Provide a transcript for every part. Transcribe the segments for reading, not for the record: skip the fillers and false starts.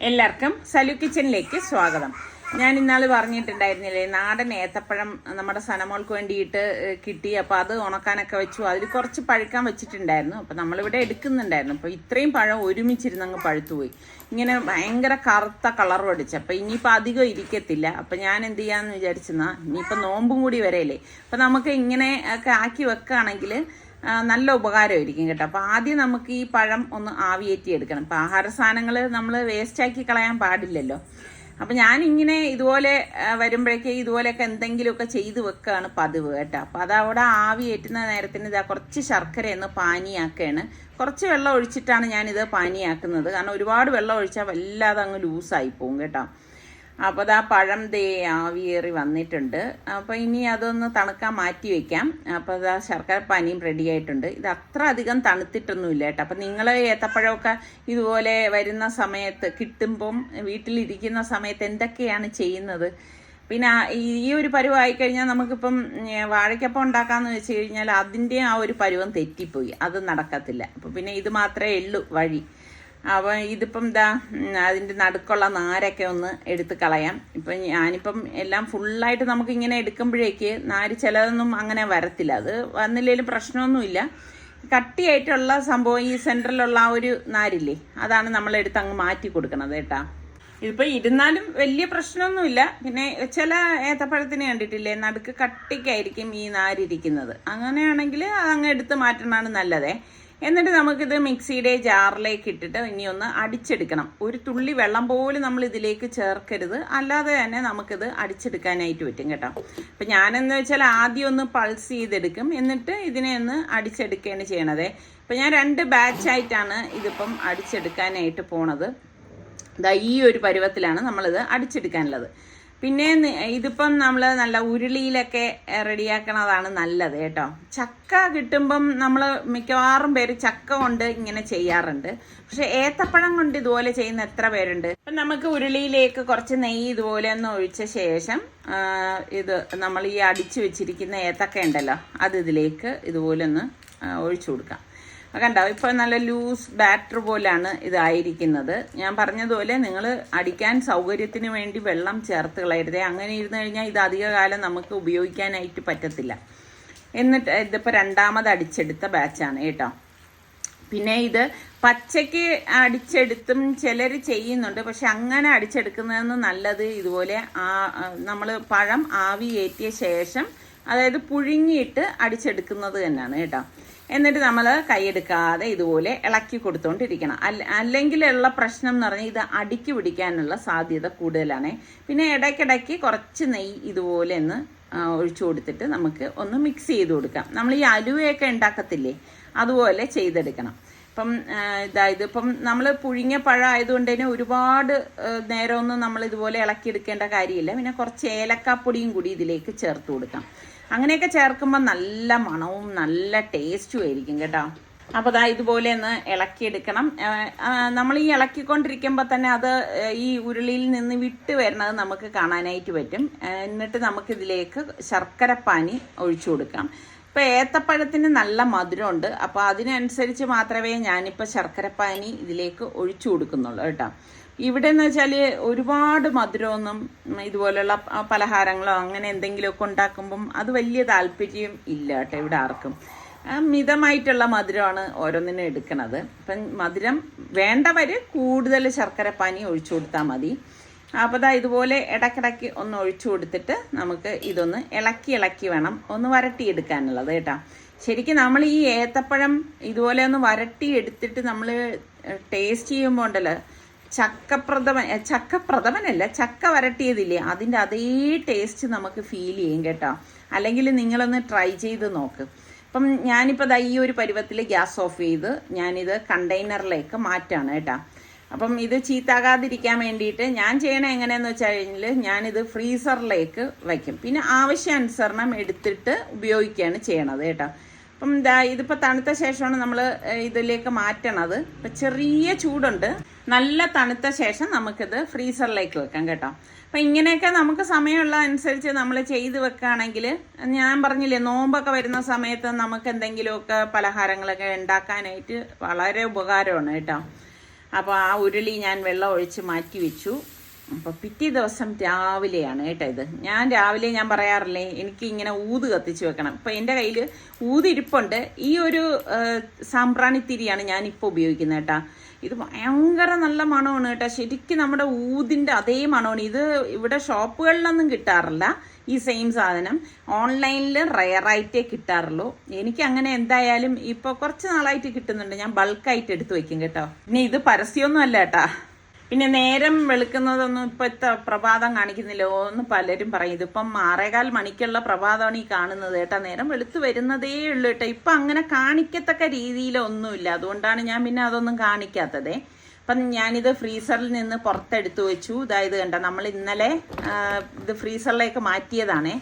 എല്ലാവർക്കും സലു കിച്ചണിലേക്ക് സ്വാഗതം. ഞാൻ ഇന്നാൾ പറഞ്ഞിട്ടുണ്ടായിരുന്നില്ലേ, നാടൻ ഏത്തപ്പഴം നമ്മുടെ സനമോൾക്ക് വേണ്ടിയിട്ട് കിട്ടി. അപ്പോൾ അത് ഉണക്കാനൊക്കെ വെച്ചു. അതിൽ കുറച്ച് പഴുക്കാൻ വെച്ചിട്ടുണ്ടായിരുന്നു. അപ്പോൾ നമ്മളിവിടെ എടുക്കുന്നുണ്ടായിരുന്നു. അപ്പോൾ ഇത്രയും പഴം ഒരുമിച്ചിരുന്ന് അങ്ങ് പഴുത്തുപോയി. ഇങ്ങനെ ഭയങ്കര കറുത്ത കളറും അടിച്ചു. അപ്പോൾ ഇനിയിപ്പോൾ അധികം ഇരിക്കത്തില്ല. അപ്പോൾ ഞാൻ എന്ത് ചെയ്യാമെന്ന് വിചാരിച്ചെന്നാൽ, ഇനിയിപ്പോൾ നോമ്പും കൂടി വരെയല്ലേ, അപ്പോൾ നമുക്ക് ഇങ്ങനെ ഒക്കെ ആക്കി വെക്കുകയാണെങ്കിൽ നല്ല ഉപകാരമായിരിക്കും കേട്ടോ. അപ്പോൾ ആദ്യം നമുക്ക് ഈ പഴം ഒന്ന് ആവിയേറ്റി എടുക്കണം. അപ്പോൾ ആഹാര സാധനങ്ങൾ നമ്മൾ വേസ്റ്റാക്കി കളയാൻ പാടില്ലല്ലോ. അപ്പം ഞാനിങ്ങനെ ഇതുപോലെ വരുമ്പോഴേക്കേ ഇതുപോലെയൊക്കെ എന്തെങ്കിലുമൊക്കെ ചെയ്ത് വെക്കുകയാണ് പതിവ് കേട്ടോ. അപ്പോൾ അതവിടെ ആവിയേറ്റുന്ന നേരത്തിന് ഇതാ കുറച്ച് ശർക്കരയൊന്ന് പാനിയാക്കുകയാണ്. കുറച്ച് വെള്ളം ഒഴിച്ചിട്ടാണ് ഞാനിത് പാനിയാക്കുന്നത്. കാരണം ഒരുപാട് വെള്ളം ഒഴിച്ചാൽ വല്ലാതെ അങ്ങ് ലൂസായി പോകും കേട്ടോ. അപ്പോൾ അത് ആ പഴം ആവിയേറി വന്നിട്ടുണ്ട്. അപ്പോൾ ഇനി അതൊന്ന് തണുക്കാൻ മാറ്റി വയ്ക്കാം. അപ്പോൾ അത് ആ ശർക്കര പാനിയും റെഡി ആയിട്ടുണ്ട്. ഇത് അത്ര അധികം തണുത്തിട്ടൊന്നുമില്ല കേട്ടോ. അപ്പം നിങ്ങൾ ഏത്തപ്പഴമൊക്കെ ഇതുപോലെ വരുന്ന സമയത്ത് കിട്ടുമ്പം വീട്ടിലിരിക്കുന്ന സമയത്ത് എന്തൊക്കെയാണ് ചെയ്യുന്നത്? പിന്നെ ഈ ഒരു പരുവമായി കഴിഞ്ഞാൽ നമുക്കിപ്പം വാഴയ്ക്കപ്പം ഉണ്ടാക്കാമെന്ന് വെച്ച് കഴിഞ്ഞാൽ അതിൻ്റെ ആ ഒരു പരുവം തെറ്റിപ്പോയി, അത് നടക്കത്തില്ല. അപ്പോൾ പിന്നെ ഇത് മാത്രമേ ഉള്ളൂ വഴി. അപ്പോൾ ഇതിപ്പം അതിൻ്റെ നടുക്കുള്ള നാരൊക്കെ ഒന്ന് എടുത്ത് കളയാം. ഇപ്പം ഞാനിപ്പം എല്ലാം ഫുള്ളായിട്ട് നമുക്കിങ്ങനെ എടുക്കുമ്പോഴേക്ക് നാര് ചിലതൊന്നും അങ്ങനെ വരത്തില്ല. അത് വന്നില്ലെങ്കിലും പ്രശ്നമൊന്നുമില്ല. കട്ടിയായിട്ടുള്ള സംഭവം ഈ സെൻറ്ററിലുള്ള ആ ഒരു നാരില്ലേ, അതാണ് നമ്മളെടുത്ത് അങ്ങ് മാറ്റി കൊടുക്കണത് കേട്ടോ. ഇതിപ്പോൾ ഇരുന്നാലും വലിയ പ്രശ്നമൊന്നുമില്ല. പിന്നെ ചില ഏത്തപ്പഴത്തിന് കണ്ടിട്ടില്ലേ, നടുക്ക് കട്ടിക്കായിരിക്കും ഈ നാരിരിക്കുന്നത്. അങ്ങനെയാണെങ്കിൽ അതങ്ങ് എടുത്ത് മാറ്റണതാണ് നല്ലതേ. എന്നിട്ട് നമുക്കിത് മിക്സിയുടെ ജാറിലേക്ക് ഇട്ടിട്ട് ഇനി ഒന്ന് അടിച്ചെടുക്കണം. ഒരു തുള്ളി വെള്ളം പോലും നമ്മൾ ഇതിലേക്ക് ചേർക്കരുത്, അല്ലാതെ തന്നെ നമുക്കിത് അടിച്ചെടുക്കാനായിട്ട് പറ്റും കേട്ടോ. അപ്പം ഞാനെന്ന് വെച്ചാൽ ആദ്യം ഒന്ന് പൾസ് ചെയ്തെടുക്കും, എന്നിട്ട് ഇതിനെ ഒന്ന് അടിച്ചെടുക്കുകയാണ് ചെയ്യണത്. ഇപ്പം ഞാൻ 2 ബാച്ചായിട്ടാണ് ഇതിപ്പം അടിച്ചെടുക്കാനായിട്ട് പോണത്. ഈ ഒരു പരുവത്തിലാണ് നമ്മളിത് അടിച്ചെടുക്കാനുള്ളത്. പിന്നെ ഇതിപ്പം നമ്മൾ നല്ല ഉരുളിയിലൊക്കെ റെഡിയാക്കണതാണ് നല്ലത് കേട്ടോ. ചക്ക കിട്ടുമ്പം നമ്മൾ മിക്കവാറും പേര് ചക്ക കൊണ്ട് ഇങ്ങനെ ചെയ്യാറുണ്ട്. പക്ഷെ ഏത്തപ്പഴം കൊണ്ട് ഇതുപോലെ ചെയ്യുന്ന എത്ര പേരുണ്ട്? അപ്പം നമുക്ക് ഉരുളിയിലേക്ക് കുറച്ച് നെയ്യ് ഇതുപോലെ ഒന്ന് ഒഴിച്ച ശേഷം ഇത് നമ്മൾ ഈ അടിച്ചു വെച്ചിരിക്കുന്ന ഏത്തക്ക ഉണ്ടല്ലോ, അത് ഇതിലേക്ക് ഇതുപോലെ ഒന്ന് ഒഴിച്ചു കൊടുക്കാം. കണ്ടോ, ഇപ്പോൾ നല്ല ലൂസ് ബാറ്റർ പോലാണ് ഇതായിരിക്കുന്നത്. ഞാൻ പറഞ്ഞതുപോലെ നിങ്ങൾ അടിക്കാൻ സൗകര്യത്തിന് വേണ്ടി വെള്ളം ചേർത്ത് കളയരുതേ. അങ്ങനെ ഇരുന്ന് കഴിഞ്ഞാൽ ഇത് അധികകാലം നമുക്ക് ഉപയോഗിക്കാനായിട്ട് പറ്റത്തില്ല. എന്നിട്ട് ഇതിപ്പോൾ 2ാമത് അടിച്ചെടുത്ത ബാച്ചാണ് കേട്ടോ. പിന്നെ ഇത് പച്ചയ്ക്ക് അടിച്ചെടുത്തും ചിലർ ചെയ്യുന്നുണ്ട്. പക്ഷെ അങ്ങനെ അടിച്ചെടുക്കുന്നതെന്ന് നല്ലത് ഇതുപോലെ നമ്മൾ പഴം ആവിയേറ്റിയ ശേഷം, അതായത് പുഴുങ്ങിയിട്ട് അടിച്ചെടുക്കുന്നത് തന്നെയാണ് കേട്ടോ. എന്നിട്ട് നമ്മൾ കൈയെടുക്കാതെ ഇതുപോലെ ഇളക്കി കൊടുത്തോണ്ടിരിക്കണം. അല്ലെങ്കിലുള്ള പ്രശ്നം എന്ന് പറഞ്ഞാൽ ഇത് അടുക്കി പിടിക്കാനുള്ള സാധ്യത കൂടുതലാണ്. പിന്നെ ഇടയ്ക്കിടയ്ക്ക് കുറച്ച് നെയ്യ് ഇതുപോലെ ഒന്ന് ഒഴിച്ചു കൊടുത്തിട്ട് നമുക്ക് ഒന്ന് മിക്സ് ചെയ്ത് കൊടുക്കാം. നമ്മൾ ഈ അലുവയൊക്കെ ഉണ്ടാക്കത്തില്ലേ, അതുപോലെ ചെയ്തെടുക്കണം. ഇപ്പം ഇതിപ്പം നമ്മൾ പുഴുങ്ങിയ പഴം ആയതുകൊണ്ട് തന്നെ ഒരുപാട് നേരമൊന്നും നമ്മൾ ഇതുപോലെ ഇളക്കിയെടുക്കേണ്ട കാര്യമില്ല. പിന്നെ കുറച്ച് ഏലക്കാപ്പൊടിയും കൂടി ഇതിലേക്ക് ചേർത്ത് കൊടുക്കാം. അങ്ങനെയൊക്കെ ചേർക്കുമ്പോൾ നല്ല മണവും നല്ല ടേസ്റ്റും ആയിരിക്കും കേട്ടോ. അപ്പോൾ ഇതുപോലെ ഒന്ന് ഇളക്കിയെടുക്കണം. നമ്മൾ ഈ ഇളക്കിക്കൊണ്ടിരിക്കുമ്പോൾ തന്നെ അത് ഈ ഉരുളിയിൽ നിന്ന് വിട്ട് വരുന്നത് നമുക്ക് കാണാനായിട്ട് പറ്റും. എന്നിട്ട് നമുക്കിതിലേക്ക് ശർക്കരപ്പാനി ഒഴിച്ചു കൊടുക്കാം. ഇപ്പോൾ ഏത്തപ്പഴത്തിന് നല്ല മധുരമുണ്ട്. അപ്പോൾ അതിനനുസരിച്ച് മാത്രമേ ഞാനിപ്പോൾ ശർക്കരപ്പാനി ഇതിലേക്ക് ഒഴിച്ചു കൊടുക്കുന്നുള്ളൂ കേട്ടോ. ഇവിടെ എന്ന് വെച്ചാൽ ഒരുപാട് മധുരമൊന്നും ഇതുപോലുള്ള പലഹാരങ്ങളോ അങ്ങനെ എന്തെങ്കിലുമൊക്കെ ഉണ്ടാക്കുമ്പം അത് വലിയ താല്പര്യം ഇല്ല കേട്ടോ ഇവിടെ ആർക്കും. മിതമായിട്ടുള്ള മധുരമാണ് ഓരോന്നിനും എടുക്കുന്നത്. അപ്പം മധുരം വേണ്ടവർ കൂടുതൽ ശർക്കരപ്പാനി ഒഴിച്ചു കൊടുത്താൽ മതി. അപ്പോൾ ഇതുപോലെ ഇടയ്ക്കിടയ്ക്ക് ഒന്ന് ഒഴിച്ചു കൊടുത്തിട്ട് നമുക്ക് ഇതൊന്ന് ഇളക്കി വേണം ഒന്ന് വരട്ടിയെടുക്കാനുള്ളത് കേട്ടോ. ശരിക്കും നമ്മൾ ഈ ഏത്തപ്പഴം ഇതുപോലെ ഒന്ന് വരട്ടിയെടുത്തിട്ട് നമ്മൾ ടേസ്റ്റ് ചെയ്യുമ്പോൾ ഉണ്ടല്ലോ, ചക്കപ്രഥമനല്ല, ചക്ക വരട്ടിയതില്ലേ, അതിൻ്റെ അതേ ടേസ്റ്റ് നമുക്ക് ഫീൽ ചെയ്യും കേട്ടോ. അല്ലെങ്കിൽ നിങ്ങളൊന്ന് ട്രൈ ചെയ്ത് നോക്ക്. അപ്പം ഞാനിപ്പോൾ ഈ ഒരു പരുവത്തിൽ ഗ്യാസ് ഓഫ് ചെയ്ത് ഞാനിത് കണ്ടെയ്നറിലേക്ക് മാറ്റാണ് കേട്ടോ. അപ്പം ഇത് ചീത്താകാതിരിക്കാൻ വേണ്ടിയിട്ട് ഞാൻ ചെയ്യണത് എങ്ങനെയാണെന്ന് വെച്ച് കഴിഞ്ഞാൽ ഞാനിത് ഫ്രീസറിലേക്ക് വയ്ക്കും. പിന്നെ ആവശ്യാനുസരണം എടുത്തിട്ട് ഉപയോഗിക്കുകയാണ് ചെയ്യണത് കേട്ടോ. അപ്പം ഇതിപ്പോൾ തണുത്ത ശേഷമാണ് നമ്മൾ ഇതിലേക്ക് മാറ്റണത്. ഇപ്പം ചെറിയ ചൂടുണ്ട്. നല്ല തണുത്ത ശേഷം നമുക്കിത് ഫ്രീസറിലേക്ക് വെക്കാം കേട്ടോ. അപ്പം ഇങ്ങനെയൊക്കെ നമുക്ക് സമയമുള്ള അനുസരിച്ച് നമ്മൾ ചെയ്ത് വെക്കുകയാണെങ്കിൽ, ഞാൻ പറഞ്ഞില്ലേ നോമ്പൊക്കെ വരുന്ന സമയത്ത് നമുക്ക് എന്തെങ്കിലുമൊക്കെ പലഹാരങ്ങളൊക്കെ ഉണ്ടാക്കാനായിട്ട് വളരെ ഉപകാരമാണ് കേട്ടോ. അപ്പോൾ ആ ഉരുളി ഞാൻ വെള്ളം ഒഴിച്ച് മാറ്റി വെച്ചു. അപ്പോൾ പിറ്റേ ദിവസം രാവിലെയാണ് കേട്ടോ ഇത്. രാവിലെ ഞാൻ പറയാറില്ലേ, എനിക്ക് ഇങ്ങനെ ഊത് കത്തിച്ച് വെക്കണം. ഇപ്പം എൻ്റെ കയ്യിൽ ഊതിരിപ്പുണ്ട്. ഈ ഒരു സാമ്പ്രാണിത്തിരിയാണ് ഞാനിപ്പോൾ ഉപയോഗിക്കുന്നത് കേട്ടോ. ഇത് ഭയങ്കര നല്ല മണമാണ് കേട്ടോ. ശരിക്കും നമ്മുടെ ഊതിൻ്റെ അതേ മണമാണ്. ഇത് ഇവിടെ ഷോപ്പുകളിലൊന്നും കിട്ടാറില്ല ഈ സെയിം സാധനം. ഓൺലൈനിൽ റയറായിട്ടേ കിട്ടാറുള്ളൂ. എനിക്ക് അങ്ങനെ എന്തായാലും ഇപ്പോൾ കുറച്ച് നാളായിട്ട് കിട്ടുന്നുണ്ട്. ഞാൻ ബൾക്കായിട്ട് എടുത്ത് വയ്ക്കും കേട്ടോ. പിന്നെ ഇത് പരസ്യമൊന്നും അല്ല കേട്ടോ. പിന്നെ നേരം വെളുക്കുന്നതൊന്നും ഇപ്പോഴത്തെ പ്രഭാതം കാണിക്കുന്നില്ലോ എന്ന് പലരും പറയും. ഇതിപ്പം 6:15 മണിക്കുള്ള പ്രഭാതമാണ് ഈ കാണുന്നത് കേട്ടോ. നേരം വെളുത്ത് വരുന്നതേ ഉള്ളൂ കേട്ടോ. ഇപ്പം അങ്ങനെ കാണിക്കത്തക്ക രീതിയിലൊന്നുമില്ല. അതുകൊണ്ടാണ് ഞാൻ പിന്നെ അതൊന്നും കാണിക്കാത്തതേ. അപ്പം ഞാനിത് ഫ്രീസറിൽ നിന്ന് പുറത്തെടുത്ത് വെച്ചു. ഇതായത് കണ്ട, നമ്മൾ ഇന്നലെ ഇത് ഫ്രീസറിലേക്ക് മാറ്റിയതാണേ.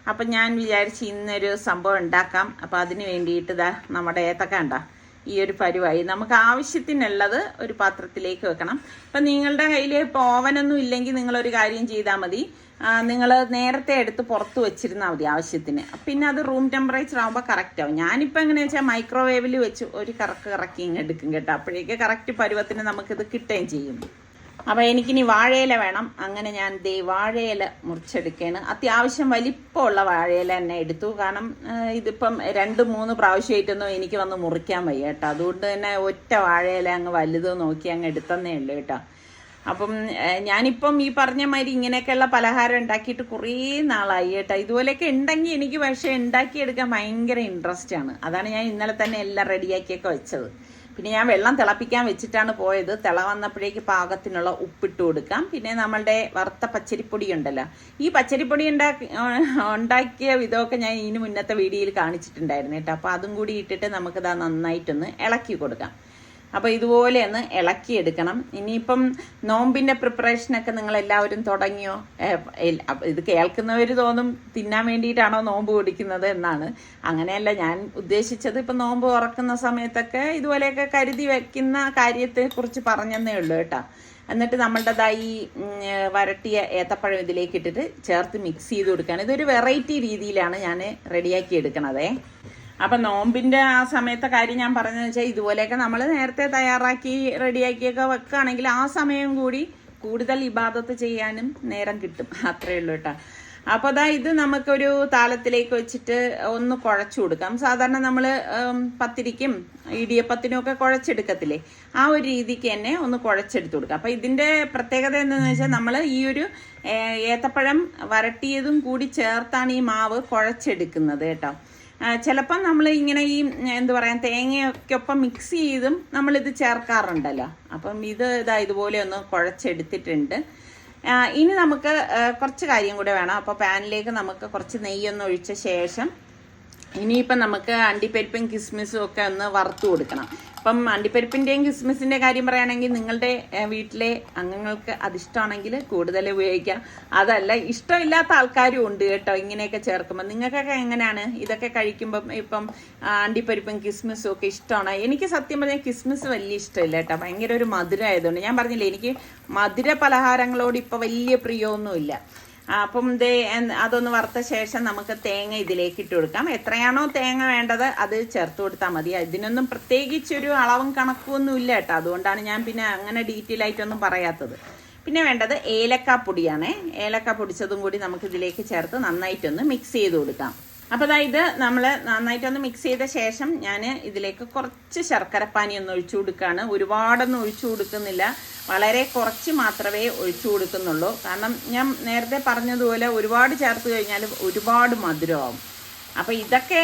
അപ്പം ഞാൻ വിചാരിച്ച് ഇന്നൊരു സംഭവം ഉണ്ടാക്കാം. അപ്പം അതിന് വേണ്ടിയിട്ട് ഇതാ നമ്മുടെ ഏത്തക്ക കണ്ട ഈ ഒരു പരുവായി. നമുക്ക് ആവശ്യത്തിനുള്ളത് ഒരു പാത്രത്തിലേക്ക് വെക്കണം. ഇപ്പം നിങ്ങളുടെ കയ്യിൽ ഇപ്പോൾ ഓവനൊന്നും ഇല്ലെങ്കിൽ നിങ്ങളൊരു കാര്യം ചെയ്താൽ മതി. നിങ്ങൾ നേരത്തെ എടുത്ത് പുറത്ത് വെച്ചിരുന്നാൽ മതി ആവശ്യത്തിന്. പിന്നെ അത് റൂം ടെമ്പറേച്ചർ ആകുമ്പോൾ കറക്റ്റ് ആവും. ഞാനിപ്പോൾ എങ്ങനെയാ വെച്ചാൽ മൈക്രോവേവിൽ വെച്ച് ഒരു കറക്കി ഇങ്ങ് എടുക്കും കേട്ടോ. അപ്പോഴേക്ക് കറക്റ്റ് പരുവത്തിന് നമുക്കിത് കിട്ടുകയും ചെയ്യും. അപ്പോൾ എനിക്കിനി വാഴയില വേണം. അങ്ങനെ ഞാൻ വാഴയില മുറിച്ചെടുക്കുകയാണ്. അത്യാവശ്യം വലിപ്പമുള്ള വാഴയില തന്നെ എടുത്തു. കാരണം ഇതിപ്പം 2-3 പ്രാവശ്യമായിട്ടൊന്നും എനിക്ക് വന്ന് മുറിക്കാൻ വയ്യ കേട്ടോ. അതുകൊണ്ട് തന്നെ ഒറ്റ വാഴയില അങ്ങ് വലുത് നോക്കി അങ്ങ് എടുത്തന്നേ ഉള്ളൂ കേട്ടോ. അപ്പം ഞാനിപ്പം ഈ പറഞ്ഞ മാതിരി ഇങ്ങനെയൊക്കെയുള്ള പലഹാരം ഉണ്ടാക്കിയിട്ട് കുറേ നാളായി കേട്ടോ. ഇതുപോലെയൊക്കെ ഉണ്ടെങ്കിൽ എനിക്ക് പക്ഷേ ഉണ്ടാക്കിയെടുക്കാൻ ഭയങ്കര ഇൻട്രസ്റ്റ് ആണ്. അതാണ് ഞാൻ ഇന്നലെ തന്നെ എല്ലാം റെഡിയാക്കിയൊക്കെ വെച്ചത്. പിന്നെ ഞാൻ വെള്ളം തിളപ്പിക്കാൻ വെച്ചിട്ടാണ് പോയത്. തിള വന്നപ്പോഴേക്ക് പാകത്തിനുള്ള ഉപ്പിട്ട് കൊടുക്കാം. പിന്നെ നമ്മളുടെ വറുത്ത പച്ചരിപ്പൊടി ഉണ്ടല്ലോ, ഈ പച്ചരിപ്പൊടി ഉണ്ടാക്കിയ വിധമൊക്കെ ഞാൻ ഇതിന് മുന്നത്തെ വീഡിയോയിൽ കാണിച്ചിട്ടുണ്ടായിരുന്നു കേട്ടോ. അപ്പോൾ അതും കൂടി ഇട്ടിട്ട് നമുക്കിതാ നന്നായിട്ടൊന്ന് ഇളക്കി കൊടുക്കാം. അപ്പോൾ ഇതുപോലെ ഒന്ന് ഇളക്കിയെടുക്കണം. ഇനിയിപ്പം നോമ്പിൻ്റെ പ്രിപ്പറേഷനൊക്കെ നിങ്ങളെല്ലാവരും തുടങ്ങിയോ? ഇത് കേൾക്കുന്നവർ തോന്നും തിന്നാൻ വേണ്ടിയിട്ടാണോ നോമ്പ് പിടിക്കുന്നത് എന്നാണ്. അങ്ങനെയല്ല ഞാൻ ഉദ്ദേശിച്ചത്. ഇപ്പം നോമ്പ് തുറക്കുന്ന സമയത്തൊക്കെ ഇതുപോലെയൊക്കെ കരുതി വയ്ക്കുന്ന കാര്യത്തെക്കുറിച്ച് പറഞ്ഞതേ ഉള്ളൂ കേട്ടോ. എന്നിട്ട് നമ്മളുടെ ഈ വരട്ടിയ ഏത്തപ്പഴം ഇതിലേക്ക് ഇട്ടിട്ട് ചേർത്ത് മിക്സ് ചെയ്ത് കൊടുക്കുകയാണ്. ഇതൊരു വെറൈറ്റി രീതിയിലാണ് ഞാൻ റെഡിയാക്കി എടുക്കണതേ. അപ്പം നോമ്പിൻ്റെ ആ സമയത്തെ കാര്യം ഞാൻ പറഞ്ഞതെന്ന് വെച്ചാൽ ഇതുപോലെയൊക്കെ നമ്മൾ നേരത്തെ തയ്യാറാക്കി റെഡിയാക്കിയൊക്കെ വെക്കുകയാണെങ്കിൽ ആ സമയം കൂടി കൂടുതൽ ഇബാദത്ത് ചെയ്യാനും നേരം കിട്ടും. അത്രയേ ഉള്ളൂ കേട്ടോ. അപ്പോൾ ഇത് നമുക്കൊരു താളത്തിലേക്ക് വെച്ചിട്ട് ഒന്ന് കുഴച്ചു കൊടുക്കാം. സാധാരണ നമ്മൾ പത്തിരിക്കും ഇടിയപ്പത്തിനും ഒക്കെ കുഴച്ചെടുക്കത്തില്ലേ, ആ ഒരു രീതിക്ക് തന്നെ ഒന്ന് കുഴച്ചെടുത്ത് കൊടുക്കാം. അപ്പോൾ ഇതിൻ്റെ പ്രത്യേകത എന്താണെന്ന് വെച്ചാൽ നമ്മൾ ഈ ഒരു ഏത്തപ്പഴം വരട്ടിയതും കൂടി ചേർത്താണ് ഈ മാവ് കുഴച്ചെടുക്കുന്നത് കേട്ടോ. ചിലപ്പം നമ്മൾ ഇങ്ങനെ ഈ എന്താ പറയുക തേങ്ങയൊക്കെ ഒപ്പം മിക്സ് ചെയ്തും നമ്മളിത് ചേർക്കാറുണ്ടല്ലോ. അപ്പം ഇതുപോലെ ഒന്ന് കുഴച്ചെടുത്തിട്ടുണ്ട്. ഇനി നമുക്ക് കുറച്ച് കാര്യം കൂടെ വേണം. അപ്പോൾ പാനിലേക്ക് നമുക്ക് കുറച്ച് നെയ്യൊന്ന് ഒഴിച്ച ശേഷം ഇനിയിപ്പം നമുക്ക് അണ്ടിപ്പരിപ്പും കിസ്മിസും ഒക്കെ ഒന്ന് വറുത്ത് കൊടുക്കണം. ഇപ്പം അണ്ടിപ്പരിപ്പിൻ്റെയും കിസ്മിസിൻ്റെ കാര്യം പറയുകയാണെങ്കിൽ നിങ്ങളുടെ വീട്ടിലെ അംഗങ്ങൾക്ക് അതിഷ്ടമാണെങ്കിൽ കൂടുതൽ ഉപയോഗിക്കാം. അതല്ല ഇഷ്ടമില്ലാത്ത ആൾക്കാരും ഉണ്ട് കേട്ടോ ഇങ്ങനെയൊക്കെ ചേർക്കുമ്പോൾ. നിങ്ങൾക്കൊക്കെ എങ്ങനെയാണ് ഇതൊക്കെ കഴിക്കുമ്പം? ഇപ്പം അണ്ടിപ്പരിപ്പും കിസ്മിസും ഒക്കെ ഇഷ്ടമാണ്. എനിക്ക് സത്യം പറഞ്ഞാൽ കിസ്മിസ് വലിയ ഇഷ്ടമില്ല കേട്ടോ. ഭയങ്കര ഒരു മധുരം ആയതുകൊണ്ട്. ഞാൻ പറഞ്ഞില്ലേ, എനിക്ക് മധുര പലഹാരങ്ങളോട് ഇപ്പോൾ വലിയ പ്രിയമൊന്നുമില്ല. അപ്പം അതൊന്ന് വറുത്ത ശേഷം നമുക്ക് തേങ്ങ ഇതിലേക്ക് ഇട്ട് കൊടുക്കാം. എത്രയാണോ തേങ്ങ വേണ്ടത് അത് ചേർത്ത് കൊടുത്താൽ മതി. ഇതിനൊന്നും പ്രത്യേകിച്ചൊരു അളവും കണക്കൊന്നും ഇല്ല കേട്ടോ. അതുകൊണ്ടാണ് ഞാൻ പിന്നെ അങ്ങനെ ഡീറ്റെയിൽ ആയിട്ടൊന്നും പറയാത്തത്. പിന്നെ വേണ്ടത് ഏലക്കാപ്പൊടിയാണ്. ഏലക്ക പൊടിച്ചതും കൂടി നമുക്ക് ഇതിലേക്ക് ചേർത്ത് നന്നായിട്ടൊന്ന് മിക്സ് ചെയ്ത് കൊടുക്കാം. അപ്പോൾ ഇത് നമ്മൾ നന്നായിട്ടൊന്ന് മിക്സ് ചെയ്ത ശേഷം ഞാൻ ഇതിലേക്ക് കുറച്ച് ശർക്കരപ്പാനി ഒന്ന് ഒഴിച്ചു കൊടുക്കുകയാണ്. ഒരുപാടൊന്നും ഒഴിച്ചു കൊടുക്കുന്നില്ല, വളരെ കുറച്ച് മാത്രമേ ഒഴിച്ചു കൊടുക്കുന്നുള്ളൂ. കാരണം ഞാൻ നേരത്തെ പറഞ്ഞതുപോലെ ഒരുപാട് ചേർത്ത് കഴിഞ്ഞാൽ ഒരുപാട് മധുരമാവും. അപ്പോൾ ഇതൊക്കെ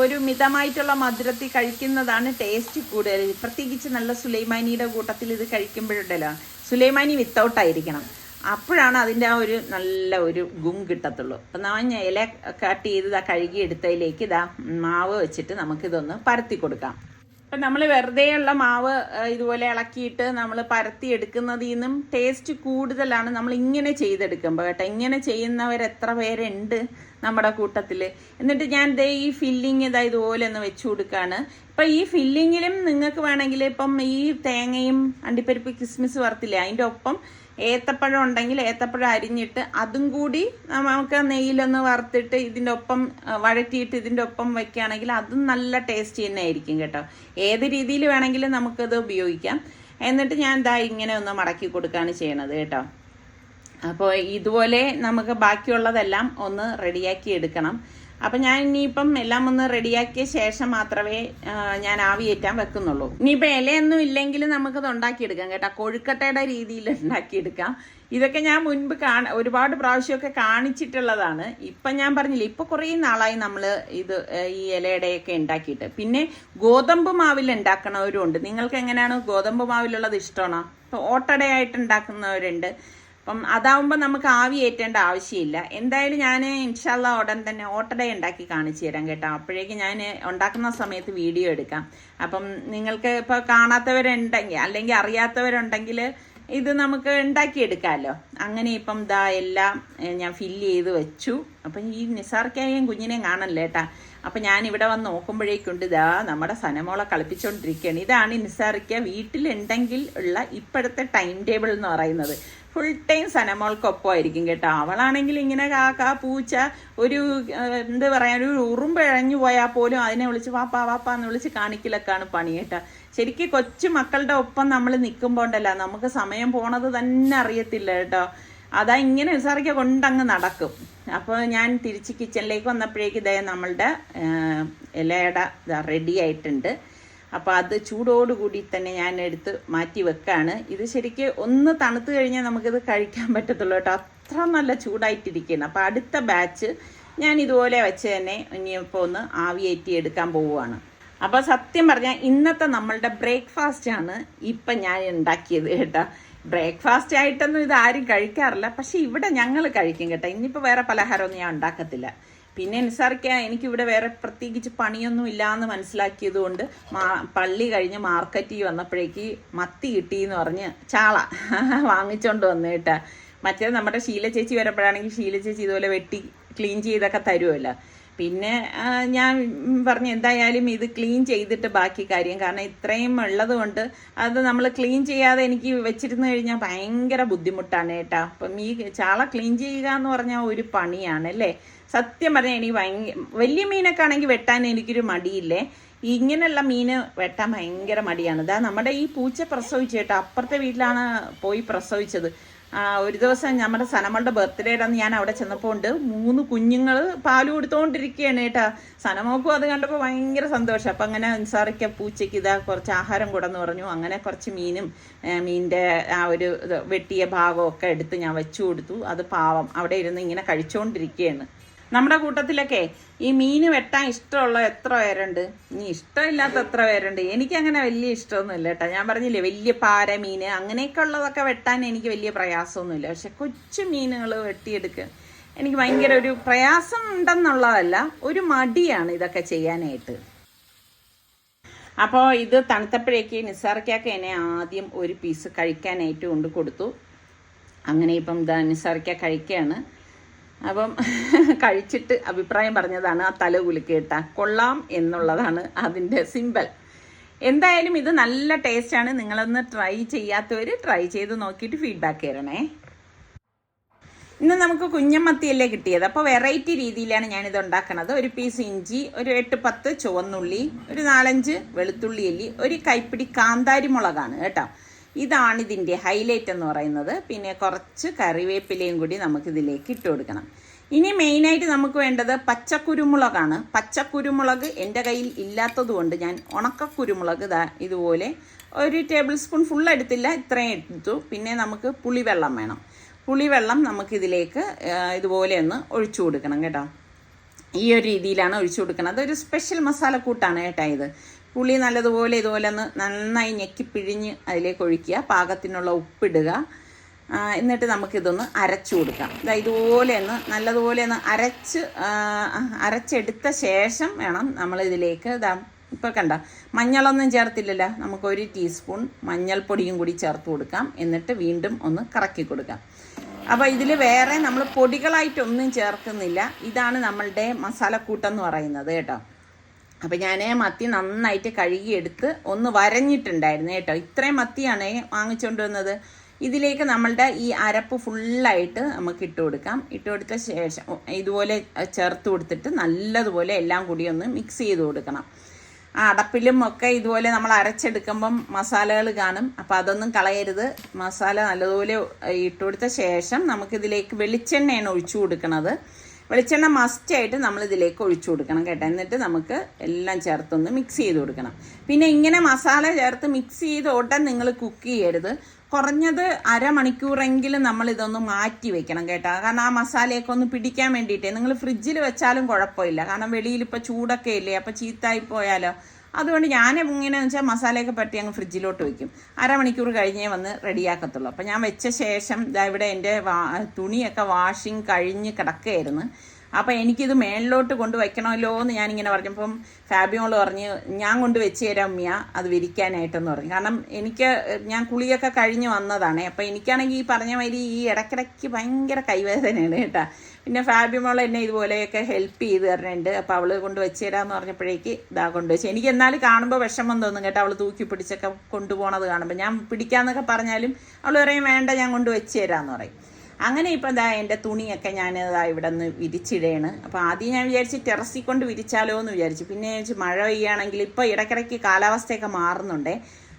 ഒരു മിതമായിട്ടുള്ള മധുരത്തിൽ കഴിക്കുന്നതാണ് ടേസ്റ്റ് കൂടുതൽ. പ്രത്യേകിച്ച് നല്ല സുലൈമാനിയുടെ കൂട്ടത്തിൽ ഇത് കഴിക്കുമ്പോഴുണ്ടല്ലോ, സുലൈമാനി വിത്തൗട്ടായിരിക്കണം. അപ്പോഴാണ് അതിൻ്റെ ആ ഒരു നല്ല ഒരു ഗും കിട്ടത്തുള്ളൂ. അപ്പം ഞാൻ ഇല കട്ട് ചെയ്ത് കഴുകി എടുത്തതിലേക്ക് മാവ് വെച്ചിട്ട് നമുക്കിതൊന്ന് പരത്തി കൊടുക്കാം. അപ്പം നമ്മൾ വെറുതെയുള്ള മാവ് ഇതുപോലെ ഇളക്കിയിട്ട് നമ്മൾ പരത്തി എടുക്കുന്നതിൽ നിന്നും ടേസ്റ്റ് കൂടുതലാണ് നമ്മൾ ഇങ്ങനെ ചെയ്തെടുക്കുമ്പോൾ കേട്ടോ. ഇങ്ങനെ ചെയ്യുന്നവർ എത്ര പേരുണ്ട് നമ്മുടെ കൂട്ടത്തിൽ. എന്നിട്ട് ഞാൻ ഈ ഫില്ലിങ് ഇതുപോലെ ഒന്ന് വെച്ചു കൊടുക്കുകയാണ്. ഇപ്പം ഈ ഫില്ലിങ്ങിലും നിങ്ങൾക്ക് വേണമെങ്കിൽ ഇപ്പം ഈ തേങ്ങയും അണ്ടിപ്പരിപ്പ് കിസ്മിസ് വറുത്തില്ലേ, അതിൻ്റെ ഒപ്പം ഏത്തപ്പഴം ഉണ്ടെങ്കിൽ ഏത്തപ്പഴം അരിഞ്ഞിട്ട് അതും കൂടി നമുക്ക് നെയ്യിലൊന്ന് വറുത്തിട്ട് ഇതിൻ്റെ ഒപ്പം വഴറ്റിയിട്ട് ഇതിൻ്റെ ഒപ്പം വെക്കുകയാണെങ്കിൽ അതും നല്ല ടേസ്റ്റ് തന്നെ ആയിരിക്കും കേട്ടോ. ഏത് രീതിയിൽ വേണമെങ്കിലും നമുക്കത് ഉപയോഗിക്കാം. എന്നിട്ട് ഞാൻ ദാ ഇങ്ങനെ ഒന്ന് മടക്കി കൊടുക്കുകയാണ് ചെയ്യണത് കേട്ടോ. അപ്പോൾ ഇതുപോലെ നമുക്ക് ബാക്കിയുള്ളതെല്ലാം ഒന്ന് റെഡിയാക്കി എടുക്കണം. അപ്പം ഞാൻ ഇനിയിപ്പം എല്ലാം ഒന്ന് റെഡിയാക്കിയ ശേഷം മാത്രമേ ഞാൻ ആവിയേറ്റാൻ വെക്കുന്നുള്ളൂ. ഇനിയിപ്പോൾ ഇലയൊന്നും ഇല്ലെങ്കിൽ നമുക്കത് ഉണ്ടാക്കിയെടുക്കാം കേട്ടോ, കൊഴുക്കട്ടയുടെ രീതിയിൽ ഉണ്ടാക്കിയെടുക്കാം. ഇതൊക്കെ ഞാൻ മുൻപ് ഒരുപാട് പ്രാവശ്യമൊക്കെ കാണിച്ചിട്ടുള്ളതാണ്. ഇപ്പം ഞാൻ പറഞ്ഞില്ല, ഇപ്പം കുറേ നാളായി നമ്മൾ ഈ ഇലയുടെയൊക്കെ ഉണ്ടാക്കിയിട്ട്. പിന്നെ ഗോതമ്പ് മാവിൽ ഉണ്ടാക്കണവരും ഉണ്ട്. നിങ്ങൾക്ക് എങ്ങനെയാണ് ഗോതമ്പ് മാവിലുള്ളത് ഇഷ്ടമാണോ? ഇപ്പോൾ ഓട്ടടയായിട്ട് ഉണ്ടാക്കുന്നവരുണ്ട്. അപ്പം അതാവുമ്പോൾ നമുക്ക് ആവി ഏറ്റേണ്ട ആവശ്യമില്ല. എന്തായാലും ഞാൻ ഇൻഷാല്ല ഉടൻ തന്നെ ഓട്ടട ഉണ്ടാക്കി കാണിച്ചു തരാം കേട്ടോ. അപ്പോഴേക്കും ഞാൻ ഉണ്ടാക്കുന്ന സമയത്ത് വീഡിയോ എടുക്കാം. അപ്പം നിങ്ങൾക്ക് ഇപ്പോൾ കാണാത്തവരുണ്ടെങ്കിൽ അല്ലെങ്കിൽ അറിയാത്തവരുണ്ടെങ്കിൽ ഇത് നമുക്ക് ഉണ്ടാക്കിയെടുക്കാമല്ലോ. അങ്ങനെ ഇപ്പം ദാ എല്ലാം ഞാൻ ഫില്ല് ചെയ്ത് വെച്ചു. അപ്പം ഈ നിസാർക്കായും കുഞ്ഞിനെയും കാണല്ലേ കേട്ടാ. അപ്പം ഞാൻ ഇവിടെ വന്ന് നോക്കുമ്പോഴേക്കുണ്ട് ഇതാ നമ്മുടെ സനമോളെ കളിപ്പിച്ചുകൊണ്ടിരിക്കുകയാണ്. ഇതാണ് നിസാറിക്ക വീട്ടിലുണ്ടെങ്കിൽ ഉള്ള ഇപ്പോഴത്തെ ടൈം ടേബിൾ എന്ന് പറയുന്നത്. ഫുൾ ടൈം സനമോൾക്കൊപ്പമായിരിക്കും കേട്ടോ. അവളാണെങ്കിൽ ഇങ്ങനെ കാക്ക പൂച്ച ഒരു എന്താ പറയാ ഒരു ഉറുമ്പ് ഇഴഞ്ഞു പോയാൽ പോലും അതിനെ വിളിച്ച് വാപ്പാ വാപ്പാ എന്ന് വിളിച്ച് കാണിക്കലൊക്കെയാണ് പണി കേട്ടോ. ശരിക്കും കൊച്ചു മക്കളുടെ ഒപ്പം നമ്മൾ നിൽക്കുമ്പോൾ ഉണ്ടല്ലോ നമുക്ക് സമയം പോണത് തന്നെ അറിയത്തില്ല കേട്ടോ. അതാ ഇങ്ങനെ നിസാറിക്ക കൊണ്ടങ്ങ് നടക്കും. അപ്പോൾ ഞാൻ തിരിച്ച് കിച്ചണിലേക്ക് വന്നപ്പോഴേക്ക് ഇതേ നമ്മളുടെ ഇലയുടെ റെഡി ആയിട്ടുണ്ട്. അപ്പോൾ അത് ചൂടോടുകൂടി തന്നെ ഞാൻ എടുത്ത് മാറ്റി വെക്കാണ്. ഇത് ശരിക്ക് ഒന്ന് തണുത്ത് കഴിഞ്ഞാൽ നമുക്കിത് കഴിക്കാൻ പറ്റത്തുള്ളൂ കേട്ടോ, അത്ര നല്ല ചൂടായിട്ടിരിക്കുകയാണ്. അപ്പോൾ അടുത്ത ബാച്ച് ഞാൻ ഇതുപോലെ വെച്ച് തന്നെ ഇനിയിപ്പോൾ ഒന്ന് ആവിയേറ്റി എടുക്കാൻ പോവുകയാണ്. അപ്പോൾ സത്യം പറഞ്ഞാൽ ഇന്നത്തെ നമ്മളുടെ ബ്രേക്ക്ഫാസ്റ്റാണ് ഇപ്പം ഞാൻ ഉണ്ടാക്കിയത് കേട്ടോ. ബ്രേക്ക്ഫാസ്റ്റ് ആയിട്ടൊന്നും ഇത് ആരും കഴിക്കാറില്ല, പക്ഷെ ഇവിടെ ഞങ്ങൾ കഴിക്കും കേട്ടോ. ഇനിയിപ്പോൾ വേറെ പലഹാരമൊന്നും ഞാൻ ഉണ്ടാക്കത്തില്ല. പിന്നെ നിസാറിക്ക എനിക്കിവിടെ വേറെ പ്രത്യേകിച്ച് പണിയൊന്നും ഇല്ലയെന്ന് മനസ്സിലാക്കിയത് കൊണ്ട് പള്ളി കഴിഞ്ഞ് മാർക്കറ്റിൽ വന്നപ്പോഴേക്ക് മത്തി കിട്ടിയെന്ന് പറഞ്ഞ് ചാള വാങ്ങിച്ചോണ്ട് വന്നു കേട്ടാ. മറ്റേത് നമ്മുടെ ശീല ചേച്ചി വരുമ്പോഴാണെങ്കിൽ ശീല ചേച്ചി ഇതുപോലെ വെട്ടി ക്ലീൻ ചെയ്തൊക്കെ തരുമല്ലോ. പിന്നെ ഞാൻ പറഞ്ഞു എന്തായാലും ഇത് ക്ലീൻ ചെയ്തിട്ട് ബാക്കി കാര്യം, കാരണം ഇത്രയും ഉള്ളത് കൊണ്ട് അത് നമ്മൾ ക്ലീൻ ചെയ്യാതെ എനിക്ക് വെച്ചിരുന്നു കഴിഞ്ഞാൽ ഭയങ്കര ബുദ്ധിമുട്ടാണ് കേട്ടോ. അപ്പം ഈ ചാള ക്ലീൻ ചെയ്യുക എന്ന് പറഞ്ഞാൽ ഒരു പണിയാണ് അല്ലേ. സത്യം പറഞ്ഞാൽ എനിക്ക് വലിയ മീനൊക്കെ ആണെങ്കിൽ വെട്ടാൻ എനിക്കൊരു മടിയില്ലേ. ഇങ്ങനെയുള്ള മീന് വെട്ടാൻ ഭയങ്കര മടിയാണ്. ഇതാ നമ്മുടെ ഈ പൂച്ച പ്രസവിച്ചു കേട്ടോ. അപ്പുറത്തെ വീട്ടിലാണ് പോയി പ്രസവിച്ചത്. ഒരു ദിവസം നമ്മുടെ സനമോളുടെ ബർത്ത്ഡേയുടെ അന്ന് ഞാൻ അവിടെ ചെന്നപ്പോൾ ഉണ്ട് 3 കുഞ്ഞുങ്ങൾ പാല് കൊടുത്തോണ്ടിരിക്കുകയാണ് കേട്ടാ. സനമോക്കും അത് കണ്ടപ്പോൾ ഭയങ്കര സന്തോഷം. അപ്പം അങ്ങനെ നിസാറിക്ക പൂച്ചയ്ക്ക് ഇതാ കുറച്ച് ആഹാരം കൂടെന്ന് പറഞ്ഞു. അങ്ങനെ കുറച്ച് മീനും മീനിൻ്റെ ആ ഒരു വെട്ടിയ ഭാഗമൊക്കെ എടുത്ത് ഞാൻ വെച്ചു കൊടുത്തു. അത് പാവം അവിടെ ഇരുന്ന് ഇങ്ങനെ കഴിച്ചുകൊണ്ടിരിക്കുകയാണ്. നമ്മുടെ കൂട്ടത്തിലൊക്കെ ഈ മീൻ വെട്ടാൻ ഇഷ്ടമുള്ള എത്ര പേരുണ്ട്, ഇനി ഇഷ്ടമില്ലാത്ത എത്ര പേരുണ്ട്. എനിക്കങ്ങനെ വലിയ ഇഷ്ടമൊന്നുമില്ല കേട്ടോ. ഞാൻ പറഞ്ഞില്ലേ വലിയ പാര മീൻ അങ്ങനെയൊക്കെ ഉള്ളതൊക്കെ വെട്ടാൻ എനിക്ക് വലിയ പ്രയാസമൊന്നുമില്ല. പക്ഷെ കൊച്ചു മീനുകൾ വെട്ടിയെടുക്കുക എനിക്ക് ഭയങ്കര ഒരു പ്രയാസം ഉണ്ടെന്നുള്ളതല്ല, ഒരു മടിയാണ് ഇതൊക്കെ ചെയ്യാനായിട്ട്. അപ്പോൾ ഇത് തണുത്തപ്പോഴേക്ക് നിസാറിക്കൊക്കെ എന്നെ ആദ്യം ഒരു പീസ് കഴിക്കാനായിട്ട് കൊണ്ട് കൊടുത്തു. അങ്ങനെ ഇപ്പം നിസാറിക്ക കഴിക്കുകയാണ്. അപ്പം കഴിച്ചിട്ട് അഭിപ്രായം പറഞ്ഞതാണ് ആ തല കുലുക്കേട്ട കൊള്ളാം എന്നുള്ളതാണ് അതിൻ്റെ സിമ്പിൾ. എന്തായാലും ഇത് നല്ല ടേസ്റ്റാണ്. നിങ്ങളൊന്ന് ട്രൈ ചെയ്യാത്തവർ ട്രൈ ചെയ്ത് നോക്കിയിട്ട് ഫീഡ്ബാക്ക് തരണേ. ഇന്ന് നമുക്ക് കുഞ്ഞമ്മത്തിയല്ലേ കിട്ടിയത്. അപ്പോൾ വെറൈറ്റി രീതിയിലാണ് ഞാനിത് ഉണ്ടാക്കണത്. ഒരു പീസ് ഇഞ്ചി, ഒരു 8-10 ചുവന്നുള്ളി, ഒരു 4-5 വെളുത്തുള്ളി അല്ലി, ഒരു കൈപ്പിടി കാന്താരി മുളകാണ് കേട്ടോ. ഇതാണ് ഇതിൻ്റെ ഹൈലൈറ്റ് എന്ന് പറയുന്നത്. പിന്നെ കുറച്ച് കറിവേപ്പിലയും കൂടി നമുക്കിതിലേക്ക് ഇട്ട് കൊടുക്കണം. ഇനി മെയിനായിട്ട് നമുക്ക് വേണ്ടത് പച്ചക്കുരുമുളകാണ്. പച്ചക്കുരുമുളക് എൻ്റെ കയ്യിൽ ഇല്ലാത്തത് കൊണ്ട് ഞാൻ ഉണക്കക്കുരുമുളക് ഇതുപോലെ 1 ടേബിൾ സ്പൂൺ ഫുൾ എടുത്തില്ല, ഇത്രയും എടുത്തു. പിന്നെ നമുക്ക് പുളിവെള്ളം വേണം. പുളിവെള്ളം നമുക്കിതിലേക്ക് ഇതുപോലെ ഒന്ന് ഒഴിച്ചു കൊടുക്കണം കേട്ടോ. ഈ ഒരു രീതിയിലാണ് ഒഴിച്ചു കൊടുക്കുന്നത്. ഒരു സ്പെഷ്യൽ മസാലക്കൂട്ടാണ് കേട്ടോ ഇത്. പുളി നല്ലതുപോലെ ഇതുപോലെ ഒന്ന് നന്നായി ഞെക്കി പിഴിഞ്ഞ് അതിലേക്ക് ഒഴിക്കുക. പാകത്തിനുള്ള ഉപ്പിടുക. എന്നിട്ട് നമുക്കിതൊന്ന് അരച്ചു കൊടുക്കാം. ഇതുപോലെ ഒന്ന് നല്ലതുപോലെ ഒന്ന് അരച്ചെടുത്ത ശേഷം വേണം നമ്മളിതിലേക്ക് ഇപ്പോൾ കണ്ട മഞ്ഞളൊന്നും ചേർത്തില്ലല്ലോ, നമുക്ക് 1 ടീസ്പൂൺ മഞ്ഞൾപ്പൊടിയും കൂടി ചേർത്ത് കൊടുക്കാം. എന്നിട്ട് വീണ്ടും ഒന്ന് കറക്കി കൊടുക്കാം. അപ്പോൾ ഇതിൽ വേറെ നമ്മൾ പൊടികളായിട്ടൊന്നും ചേർക്കുന്നില്ല. ഇതാണ് നമ്മളുടെ മസാലക്കൂട്ടെന്ന് പറയുന്നത് കേട്ടോ. അപ്പം ഞാൻ മത്തി നന്നായിട്ട് കഴുകിയെടുത്ത് ഒന്ന് വരഞ്ഞിട്ടുണ്ടായിരുന്നു കേട്ടോ. ഇത്രയും മത്തിയാണ് വാങ്ങിച്ചുകൊണ്ട് വന്നത്. ഇതിലേക്ക് നമ്മളുടെ ഈ അരപ്പ് ഫുള്ളായിട്ട് നമുക്ക് ഇട്ട് കൊടുക്കാം. ഇട്ട് കൊടുത്ത ശേഷം ഇതുപോലെ ചേർത്ത് കൊടുത്തിട്ട് നല്ലതുപോലെ എല്ലാം കൂടി ഒന്ന് മിക്സ് ചെയ്ത് കൊടുക്കണം. ആ അടപ്പിലും ഒക്കെ ഇതുപോലെ നമ്മൾ അരച്ചെടുക്കുമ്പം മസാലകൾ കാണും. അപ്പം അതൊന്നും കളയരുത്. മസാല നല്ലതുപോലെ ഇട്ട് കൊടുത്ത ശേഷം നമുക്കിതിലേക്ക് വെളിച്ചെണ്ണയാണ് ഒഴിച്ചു കൊടുക്കുന്നത്. വെളിച്ചെണ്ണ മസ്റ്റായിട്ട് നമ്മൾ ഇതിലേക്ക് ഒഴിച്ചു കൊടുക്കണം കേട്ടോ. എന്നിട്ട് നമുക്ക് എല്ലാം ചേർത്തൊന്ന് മിക്സ് ചെയ്ത് കൊടുക്കണം. പിന്നെ ഇങ്ങനെ മസാല ചേർത്ത് മിക്സ് ചെയ്ത് ഉടൻ നിങ്ങൾ കുക്ക് ചെയ്യരുത്. കുറഞ്ഞത് അരമണിക്കൂറെങ്കിലും നമ്മൾ ഇതൊന്ന് മാറ്റി വെക്കണം കേട്ടോ. കാരണം ആ മസാലയൊക്കെ ഒന്ന് പിടിക്കാൻ വേണ്ടിയിട്ടേ. നിങ്ങൾ ഫ്രിഡ്ജിൽ വെച്ചാലും കുഴപ്പമില്ല, കാരണം വെളിയിൽ ഇപ്പോൾ ചൂടൊക്കെ ഇല്ലേ, അപ്പോൾ ചീത്തായി പോയാലോ. അതുകൊണ്ട് ഞാൻ ഇങ്ങനെയെന്ന് വെച്ചാൽ മസാലയൊക്കെ പറ്റി അങ്ങ് ഫ്രിഡ്ജിലോട്ട് വയ്ക്കും. അരമണിക്കൂർ കഴിഞ്ഞേ വന്ന് റെഡിയാക്കത്തുള്ളൂ. അപ്പോൾ ഞാൻ വെച്ച ശേഷം ഇവിടെ എൻ്റെ തുണിയൊക്കെ വാഷിങ് കഴിഞ്ഞ് കിടക്കുകയായിരുന്നു. അപ്പം എനിക്കിത് മേളിലോട്ട് കൊണ്ട് വയ്ക്കണമല്ലോ എന്ന് ഞാനിങ്ങനെ പറഞ്ഞപ്പം ഫാബിയോൾ പറഞ്ഞ് ഞാൻ കൊണ്ട് വെച്ച് തരാം ഉമ്മിയ അത് വിരിക്കാനായിട്ടെന്ന് പറഞ്ഞു. കാരണം ഞാൻ കുളിയൊക്കെ കഴിഞ്ഞ് വന്നതാണ്. അപ്പം എനിക്കാണെങ്കിൽ ഈ പറഞ്ഞ മാതിരി ഈ ഇടയ്ക്കിടയ്ക്ക് ഭയങ്കര കൈവേദനയാണ് കേട്ടോ. പിന്നെ ഫാബിമോൾ എന്നെ ഇതുപോലെയൊക്കെ ഹെൽപ്പ് ചെയ്ത് തരുന്നുണ്ട്. അപ്പോൾ അവൾ കൊണ്ട് വെച്ച് തരാമെന്ന് പറഞ്ഞപ്പോഴേക്ക് ഇതാ കൊണ്ടുവച്ചു. എനിക്ക് എന്നാലും കാണുമ്പോൾ വിഷമം തോന്നും കേട്ടോ. അവൾ തൂക്കി പിടിച്ചൊക്കെ കൊണ്ടുപോകണത് കാണുമ്പോൾ ഞാൻ പിടിക്കാമെന്നൊക്കെ പറഞ്ഞാലും അവൾ പറയും വേണ്ട ഞാൻ കൊണ്ട് വെച്ച് തരാമെന്ന് പറയും. അങ്ങനെ ഇപ്പം എന്താ എൻ്റെ തുണിയൊക്കെ ഞാൻ ഇവിടെ നിന്ന് വിരിച്ചിടയാണ്. അപ്പോൾ ആദ്യം ഞാൻ വിചാരിച്ച് ടെറസിൽ കൊണ്ട് വിരിച്ചാലോ എന്ന് വിചാരിച്ചു. പിന്നെ വിചാരിച്ചു മഴ പെയ്യുകയാണെങ്കിൽ ഇപ്പോൾ ഇടയ്ക്കിടയ്ക്ക് കാലാവസ്ഥയൊക്കെ മാറുന്നുണ്ടേ.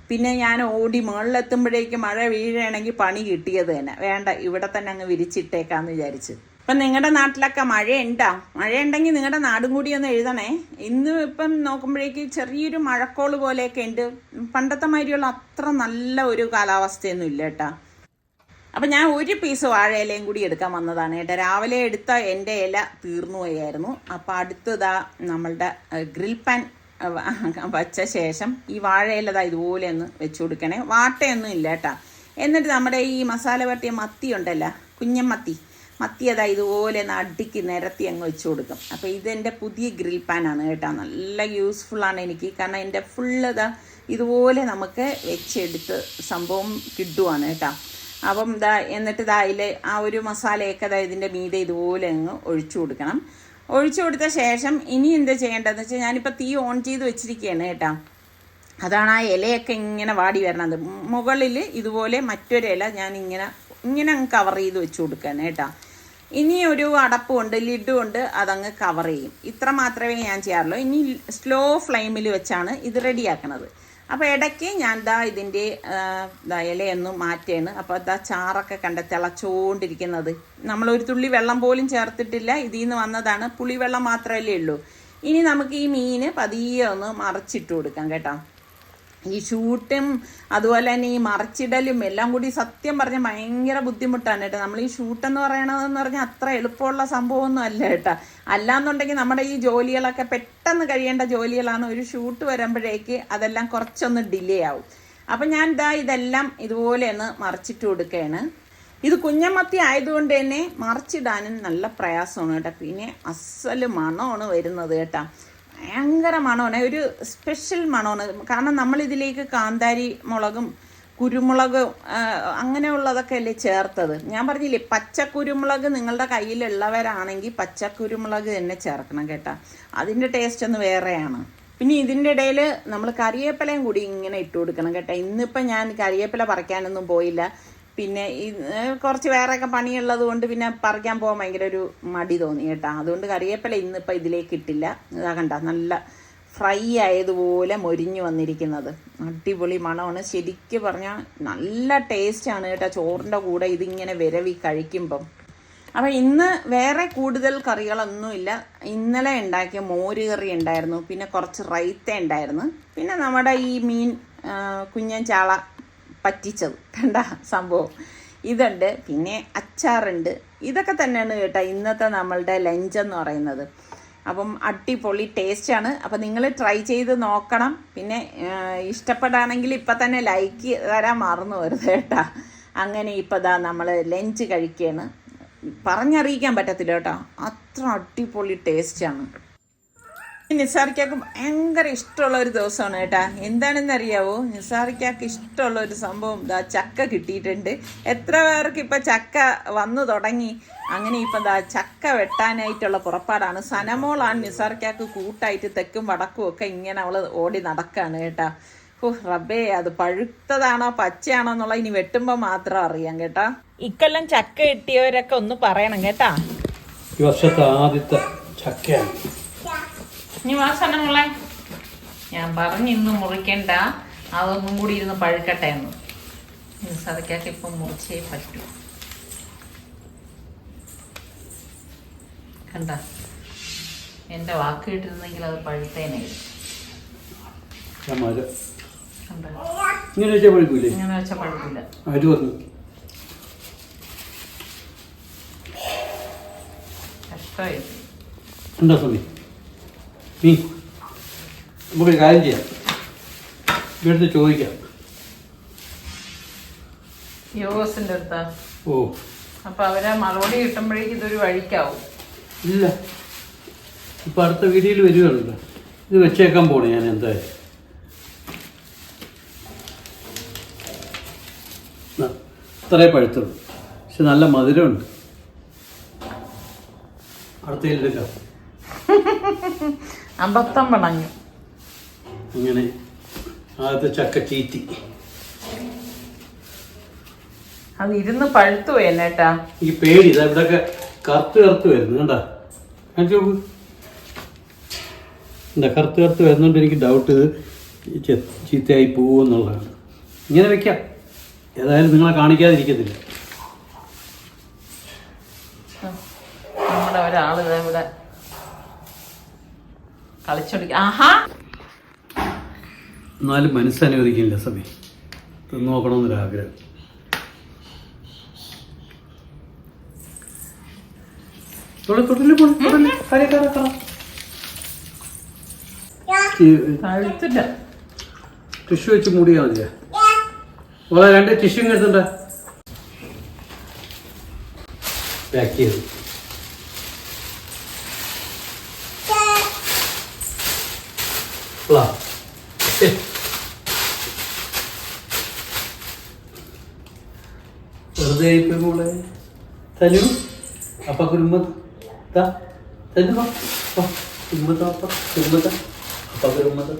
പിന്നെ ഞാൻ ഓടി മുകളിലെത്തുമ്പോഴേക്ക് മഴ വീഴുകയാണെങ്കിൽ പണി കിട്ടിയത് തന്നെ. വേണ്ട, ഇവിടെ തന്നെ അങ്ങ് വിരിച്ചിട്ടേക്കാന്ന് വിചാരിച്ചു. അപ്പം നിങ്ങളുടെ നാട്ടിലൊക്കെ മഴയുണ്ടോ? മഴയുണ്ടെങ്കിൽ നിങ്ങളുടെ നാടും കൂടി ഒന്ന് എഴുതണേ. ഇന്ന് ഇപ്പം നോക്കുമ്പോഴേക്ക് ചെറിയൊരു മഴക്കോള് പോലെയൊക്കെ ഉണ്ട്. പണ്ടത്തെ മാതിരിയുള്ള അത്ര നല്ല ഒരു കാലാവസ്ഥയൊന്നും ഇല്ല കേട്ടോ. അപ്പം ഞാൻ ഒരു പീസ് വാഴയിലയും കൂടി എടുക്കാൻ വന്നതാണ് കേട്ടോ. രാവിലെ എടുത്ത എൻ്റെ ഇല തീർന്നു പോയായിരുന്നു. അപ്പം അടുത്തതാ നമ്മളുടെ ഗ്രിൽ പാൻ വച്ച ശേഷം ഈ വാഴയില ഇതുപോലെ ഒന്ന് വെച്ച് കൊടുക്കണേ. വാട്ടയൊന്നും ഇല്ല കേട്ടോ. എന്നിട്ട് നമ്മുടെ ഈ മസാല പരട്ടിയ മത്തി ഉണ്ടല്ലോ, കുഞ്ഞൻ മത്തി ഇതുപോലെ ഒന്ന് അടുക്കി നിരത്തി അങ്ങ് വെച്ച് കൊടുക്കും. അപ്പോൾ ഇതെൻ്റെ പുതിയ ഗ്രിൽ പാനാണ് കേട്ടോ. നല്ല യൂസ്ഫുള്ളാണ് എനിക്ക്. കാരണം എൻ്റെ ഫുള്ള് ഇതുപോലെ നമുക്ക് വെച്ചെടുത്ത് സംഭവം കിട്ടുവാണ് കേട്ടോ. അപ്പം എന്നിട്ട് അതിൽ ആ ഒരു മസാലയൊക്കെ ഇതിൻ്റെ മീതെ ഇതുപോലെ അങ്ങ് ഒഴിച്ചു കൊടുക്കണം. ഒഴിച്ചു കൊടുത്ത ശേഷം ഇനി എന്താ ചെയ്യേണ്ടതെന്ന് വെച്ചാൽ ഞാനിപ്പോൾ തീ ഓൺ ചെയ്ത് വെച്ചിരിക്കുകയാണ് കേട്ടോ. അതാണ് ആ ഇലയൊക്കെ ഇങ്ങനെ വാടി വരണത്. മുകളിൽ ഇതുപോലെ മറ്റൊരു ഇല ഞാൻ ഇങ്ങനെ അങ്ങ് കവർ ചെയ്ത് വെച്ച് കൊടുക്കുകയാണ് കേട്ടോ. ഇനി ഒരു അടപ്പുണ്ട്, ലിഡുണ്ട്, അതങ്ങ് കവർ ചെയ്യും. ഇത്ര മാത്രമേ ഞാൻ ചെയ്യാറുള്ളൂ. ഇനി സ്ലോ ഫ്ലെയിമിൽ വെച്ചാണ് ഇത് റെഡിയാക്കണത്. അപ്പോൾ ഇടയ്ക്ക് ഞാൻ ഇതിൻ്റെ ഇലയൊന്നും മാറ്റുകയാണ്. അപ്പോൾ ചാറൊക്കെ തിളച്ചുകൊണ്ടിരിക്കുന്നത്. നമ്മളൊരു തുള്ളി വെള്ളം പോലും ചേർത്തിട്ടില്ല. ഇതിൽ നിന്ന് വന്നതാണ്. പുളിവെള്ളം മാത്രമല്ലേ ഉള്ളൂ. ഇനി നമുക്ക് ഈ മീൻ പതിയെ ഒന്ന് മറിച്ചിട്ട് കൊടുക്കാം കേട്ടോ. ഈ ഷൂട്ടും അതുപോലെ തന്നെ ഈ മറിച്ചിടലും എല്ലാം കൂടി സത്യം പറഞ്ഞാൽ ഭയങ്കര ബുദ്ധിമുട്ടാണ് കേട്ടോ. നമ്മൾ ഈ ഷൂട്ടെന്ന് പറയണതെന്ന് പറഞ്ഞാൽ അത്ര എളുപ്പമുള്ള സംഭവമൊന്നും അല്ല കേട്ടോ. അല്ലാന്നുണ്ടെങ്കിൽ നമ്മുടെ ഈ ജോലികളൊക്കെ പെട്ടെന്ന് കഴിയേണ്ട ജോലികളാണ്. ഒരു ഷൂട്ട് വരുമ്പോഴേക്ക് അതെല്ലാം കുറച്ചൊന്ന് ഡിലേ ആവും. അപ്പം ഞാൻ ഇതെല്ലാം ഇതുപോലെ ഒന്ന് മറിച്ചിട്ട് കൊടുക്കുകയാണ്. ഇത് കുഞ്ഞമത്തി ആയതുകൊണ്ട് തന്നെ മറിച്ചിടാനും നല്ല പ്രയാസമാണ് കേട്ടോ. പിന്നെ അസല് മണമാണ് വരുന്നത് കേട്ടോ. ഭയങ്കര മണമാണ്, ഒരു സ്പെഷ്യൽ മണമാണ്. കാരണം നമ്മളിതിലേക്ക് കാന്താരി മുളകും കുരുമുളകും അങ്ങനെയുള്ളതൊക്കെ അല്ലേ ചേർത്തത്. ഞാൻ പറഞ്ഞില്ലേ, പച്ചക്കുരുമുളക് നിങ്ങളുടെ കയ്യിലുള്ളവരാണെങ്കിൽ പച്ചക്കുരുമുളക് തന്നെ ചേർക്കണം കേട്ടോ. അതിൻ്റെ ടേസ്റ്റ് ഒന്ന് വേറെയാണ്. പിന്നെ ഇതിൻ്റെ ഇടയിൽ നമ്മൾ കറിവേപ്പിലയും കൂടി ഇങ്ങനെ ഇട്ട് കൊടുക്കണം കേട്ടോ. ഇന്നിപ്പം ഞാൻ കറിവേപ്പില പറിക്കാനൊന്നും പോയില്ല. പിന്നെ കുറച്ച് വേറെയൊക്കെ പണിയുള്ളത് കൊണ്ട് പിന്നെ പറിക്കാൻ പോകാൻ ഭയങ്കര ഒരു മടി തോന്നി കേട്ടോ. അതുകൊണ്ട് കറിവേപ്പില ഇന്നിപ്പോൾ ഇതിലേക്ക് ഇട്ടില്ല. ഇതാ കണ്ട, നല്ല ഫ്രൈ ആയതുപോലെ മൊരിഞ്ഞു വന്നിരിക്കുന്നത്. അടിപൊളി മണമാണ്. ശരിക്കും പറഞ്ഞാൽ നല്ല ടേസ്റ്റാണ് കേട്ടോ ചോറിൻ്റെ കൂടെ ഇതിങ്ങനെ വിരവി കഴിക്കുമ്പം. അപ്പം ഇന്ന് വേറെ കൂടുതൽ കറികളൊന്നുമില്ല. ഇന്നലെ ഉണ്ടാക്കിയ മോര് കറി ഉണ്ടായിരുന്നു, പിന്നെ കുറച്ച് റൈത്ത ഉണ്ടായിരുന്നു, പിന്നെ നമ്മുടെ ഈ മീൻ കുഞ്ഞൻ ചാള പറ്റിച്ചത് കണ്ട സംഭവം ഇതുണ്ട്, പിന്നെ അച്ചാറുണ്ട്. ഇതൊക്കെ തന്നെയാണ് കേട്ടോ ഇന്നത്തെ നമ്മളുടെ ലഞ്ച് എന്ന് പറയുന്നത്. അപ്പം അടിപൊളി ടേസ്റ്റാണ്. അപ്പം നിങ്ങൾ ട്രൈ ചെയ്ത് നോക്കണം. പിന്നെ ഇഷ്ടപ്പെടുകയാണെങ്കിൽ ഇപ്പം തന്നെ ലൈക്ക് തരാൻ മറന്നു വരുത് കേട്ടോ. അങ്ങനെ ഇപ്പം നമ്മൾ ലഞ്ച് കഴിക്കുകയാണ്. പറഞ്ഞറിയിക്കാൻ പറ്റത്തില്ല കേട്ടോ, അത്ര അടിപൊളി ടേസ്റ്റാണ്. നിസാറിക്കാക്ക് ഭയങ്കര ഇഷ്ടമുള്ള ഒരു ദിവസമാണ് കേട്ടാ. എന്താണെന്നറിയാവോ, നിസാറിക്കാക്ക് ഇഷ്ടമുള്ള ഒരു സംഭവം ചക്ക കിട്ടിയിട്ടുണ്ട്. എത്ര പേർക്ക് ഇപ്പം ചക്ക വന്നു തുടങ്ങി. അങ്ങനെ ഇപ്പം ചക്ക വെട്ടാനായിട്ടുള്ള പുറപ്പാടാണ്. സനമോളാണ് നിസാറിക്കാക്ക് കൂട്ടായിട്ട് തെക്കും വടക്കും ഒക്കെ ഇങ്ങനെ അവൾ ഓടി നടക്കുകയാണ് കേട്ടാ. റബ്ബേ, അത് പഴുത്തതാണോ പച്ചയാണോ എന്നുള്ള ഇനി വെട്ടുമ്പോൾ മാത്രം അറിയാം കേട്ടാ. ഇക്കൊല്ലം ചക്ക കിട്ടിയവരൊക്കെ ഒന്ന് പറയണം കേട്ടാ. ഈ വർഷത്തെ ആദ്യത്തെ ചക്കയാണ്. ഇനി വാസനമുള്ള ഞാൻ പറഞ്ഞു ഇന്ന് മുറിക്കണ്ട, അതൊന്നും കൂടി ഇരുന്ന് പഴുക്കട്ടെ എന്ന്. സതയ്ക്കൊക്കെ ഇപ്പം മുറിച്ചേ പറ്റൂ. കണ്ട, എൻ്റെ വാക്ക് കിട്ടിരുന്നെങ്കിൽ അത് പഴുത്തേനായിരുന്നു. ഇങ്ങനെ വെച്ചാൽ പഴുക്കില്ല. കഷ്ടമായി. എന്താ സമി നമുക്കൊരു കാര്യം ചെയ്യാം, ഇവിടുത്തെ ചോദിക്കാം. യോഗസിൻ്റെ അടുത്താ? ഓ, അപ്പൊ അവരെ മറുപടി കിട്ടുമ്പോഴേക്കും ഇതൊരു വഴിക്കാവും. ഇല്ല, ഇപ്പൊ അടുത്ത വീഡിയോയിൽ വരുവാണല്ലോ. ഇത് വെച്ചേക്കാൻ പോണേ ഞാൻ എന്തായാലും. ഇത്രേ പഴുത്തുള്ളൂ, പക്ഷെ നല്ല മധുരമുണ്ട്. അടുത്തയിലെടുക്കാം. അബദ്ധം പണഞ്ഞു. അങ്ങനെ ആദ്യത്തെ ചക്ക ചീറ്റി. അത് ഇരുന്ന് പഴുത്തു പോയി എന്നേട്ടാ. ഈ പേടി ഇതാ ഇവിടെയൊക്കെ കറുത്ത് വരുന്നു. കണ്ടാ എന്താ കറുത്ത് വരുന്നോണ്ട് എനിക്ക് ഡൗട്ട് ഇത് ചീത്തയായി പോവെന്നുള്ളതാണ്. ഇങ്ങനെ വെക്കാം, ഏതായാലും നിങ്ങളെ കാണിക്കാതിരിക്കത്തില്ല. നമ്മുടെ ഒരാള് ഇവിടെ കളിച്ചോണ്ടിരിക്കുക. ആഹാ, എന്നാലും മനസ്സനുവദിക്കില്ല സമയം തിന്നു നോക്കണമെന്നൊരാഗ്രഹം. ടിഷ്യൂ വെച്ച് മൂടിയാൽ മതിയാ. ഓളെ 2 ടിഷ്യൂ എടുത്തുണ്ട പാക്ക് ചെയ്തു. വെറുതെ മോളെ തനു അപ്പ കുരുമ്പത്ത് തനു കുരുമ്പത്ത് അപ്പ കുരുമ്പത്ത് അപ്പ കുരുമ്പത്ത്